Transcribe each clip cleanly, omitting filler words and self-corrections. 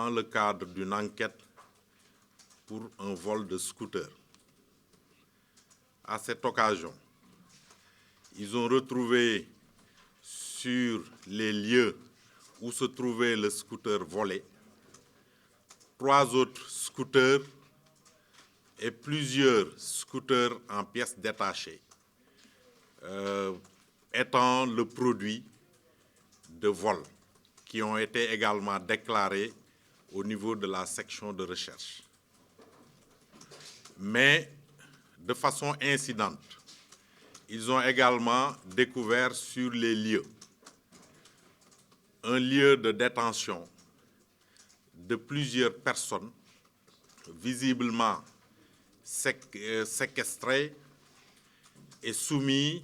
dans le cadre d'une enquête pour un vol de scooter. À cette occasion, ils ont retrouvé sur les lieux où se trouvait le scooter volé 3 autres scooters et plusieurs scooters en pièces détachées, étant le produit de vol, qui ont été également déclarés au niveau de la section de recherche. Mais de façon incidente, ils ont également découvert sur les lieux un lieu de détention de plusieurs personnes visiblement séquestrées et soumises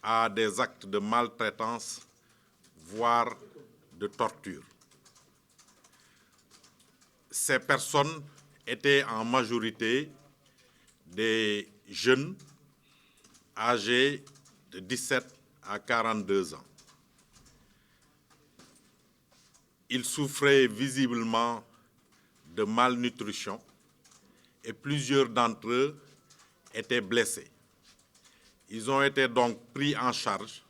à des actes de maltraitance, voire de torture. Ces personnes étaient en majorité des jeunes âgés de 17 à 42 ans. Ils souffraient visiblement de malnutrition et plusieurs d'entre eux étaient blessés. Ils ont été donc pris en charge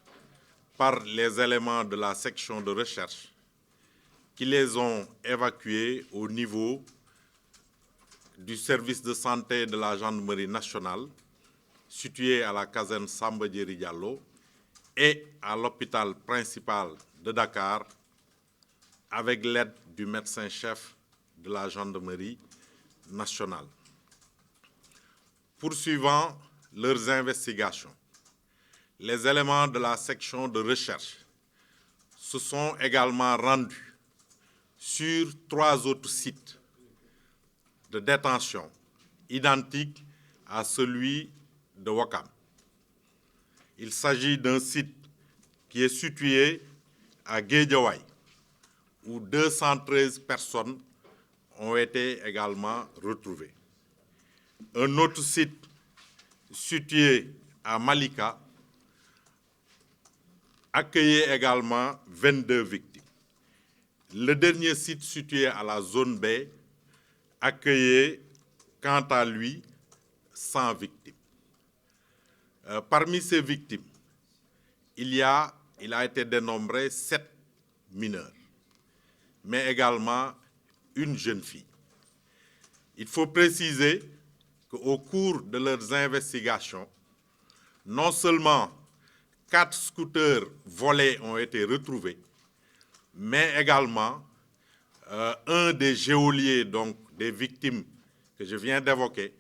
par les éléments de la section de recherche qui les ont évacués au niveau du service de santé de la gendarmerie nationale situé à la caserne Samba Diéry Diallo et à l'hôpital principal de Dakar avec l'aide du médecin-chef de la gendarmerie nationale. Poursuivant leurs investigations, les éléments de la section de recherche se sont également rendus sur 3 autres sites de détention identiques à celui de Ouakam. Il s'agit d'un site qui est situé à Guédiawaye, où 213 personnes ont été également retrouvées. Un autre site situé à Malika accueillait également 22 victimes. Le dernier site situé à la zone B accueillait, quant à lui, 100 victimes. Parmi ces victimes, il a été dénombré 7 mineurs, mais également une jeune fille. Il faut préciser qu'au cours de leurs investigations, non seulement 4 scooters volés ont été retrouvés, mais également un des geôliers, donc des victimes que je viens d'évoquer,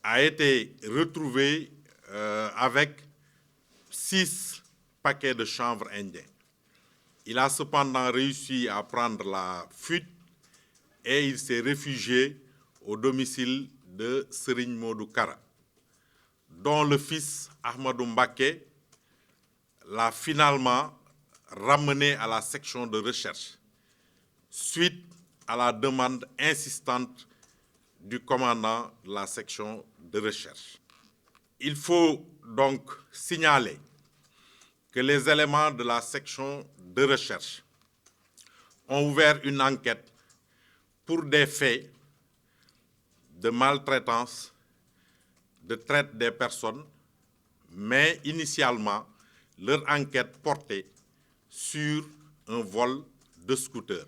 a été retrouvé avec 6 paquets de chanvre indien. Il a cependant réussi à prendre la fuite et il s'est réfugié au domicile de Serigne Modou Kara, dont le fils Ahmadou Mbaké l'a finalement ramené à la section de recherche suite à la demande insistante du commandant de la section de recherche. Il faut donc signaler que les éléments de la section de recherche ont ouvert une enquête pour des faits de maltraitance, de traite des personnes, mais initialement, leur enquête portait sur un vol de scooter.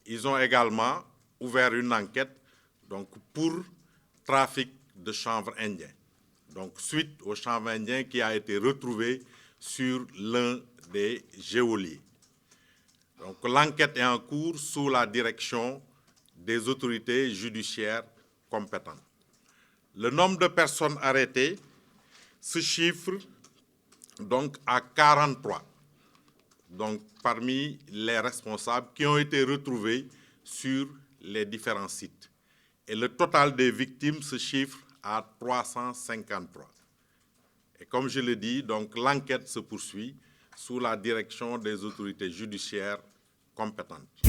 Ils ont également ouvert une enquête donc, pour trafic de chanvre indien. Donc, suite au chanvre indien qui a été retrouvé sur l'un des geôliers. Donc, l'enquête est en cours sous la direction des autorités judiciaires compétentes. Le nombre de personnes arrêtées se chiffre donc à 43, donc parmi les responsables qui ont été retrouvés sur les différents sites. Et le total des victimes se chiffre à 353. Et comme je l'ai dit, donc l'enquête se poursuit sous la direction des autorités judiciaires compétentes.